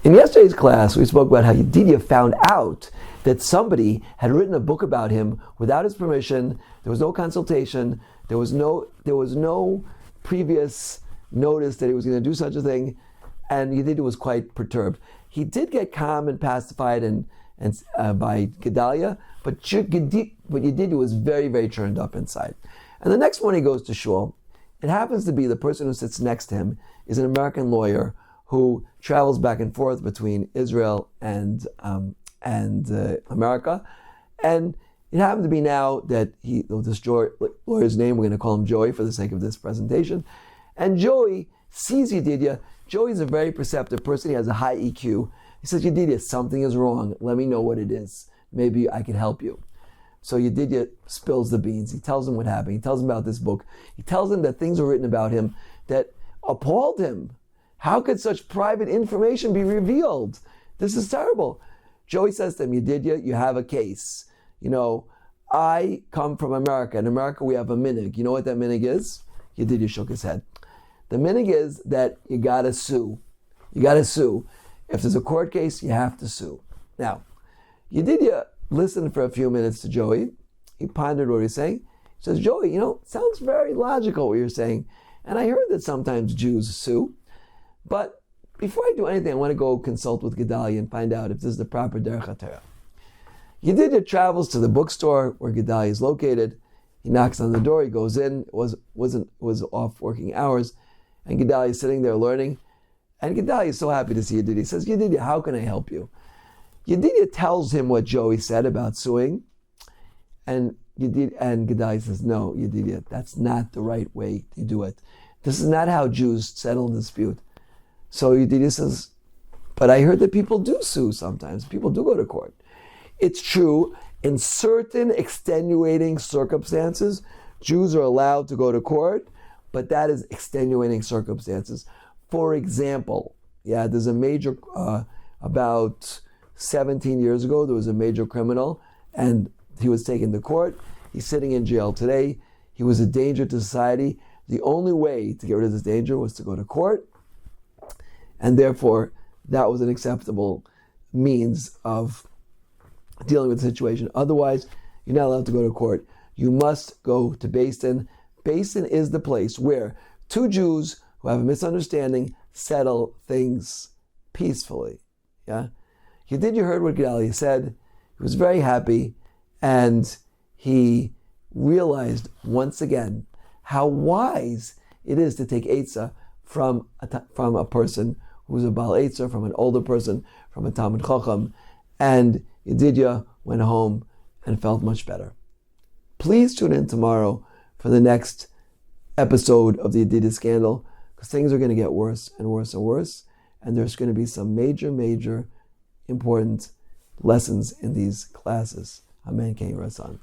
In yesterday's class, we spoke about how Yedidia found out that somebody had written a book about him without his permission. There was no consultation. There was no previous notice that he was going to do such a thing, and Yedidia was quite perturbed. He did get calm and pacified by Gedalia, but Yedidia was very, very turned up inside. And the next morning he goes to shul. It happens to be the person who sits next to him is an American lawyer who travels back and forth between Israel and America. And it happened to be now that this lawyer's name, we're going to call him Joey for the sake of this presentation. And Joey sees Yedidia. Joey's a very perceptive person. He has a high EQ. He says, Yedidia, something is wrong. Let me know what it is. Maybe I can help you. So Yedidia spills the beans. He tells him what happened. He tells him about this book. He tells him that things were written about him that appalled him. How could such private information be revealed? This is terrible. Joey says to him, Yedidia, you have a case. I come from America. In America, we have a minig. You know what that minig is? Yedidia shook his head. The minig is that you gotta sue. You gotta sue. If there's a court case, you have to sue. Now, Yedidia listened for a few minutes to Joey. He pondered what he's saying. He says, Joey, it sounds very logical what you're saying. And I heard that sometimes Jews sue. But before I do anything, I want to go consult with Gedalia and find out if this is the proper derech HaTorah. Yedidia travels to the bookstore where Gedalia is located. He knocks on the door. He goes in. It was off working hours, and Gedalia is sitting there learning. And Gedalia is so happy to see Yedidia. He says, Yedidia, how can I help you? Yedidia tells him what Joey said about suing, and Gedalia says, no, Yedidia, that's not the right way to do it. This is not how Jews settle a dispute. So Yedidia says, but I heard that people do sue sometimes. People do go to court. It's true, in certain extenuating circumstances, Jews are allowed to go to court, but that is extenuating circumstances. For example, there's a major, about 17 years ago, there was a major criminal, and he was taken to court. He's sitting in jail today. He was a danger to society. The only way to get rid of this danger was to go to court, and therefore, that was an acceptable means of dealing with the situation. Otherwise, you're not allowed to go to court. You must go to Beis Din. Beis Din is the place where two Jews who have a misunderstanding settle things peacefully. You heard what Gedalia said. He was very happy, and he realized once again how wise it is to take Eitzah from a person who's a Baal Eitzah, from an older person, from a Talmid Chacham, and Yedidia went home and felt much better. Please tune in tomorrow for the next episode of the Yedidia scandal, because things are going to get worse and worse and worse, and there's going to be some major, major important lessons in these classes. Amen. Ken Rasan.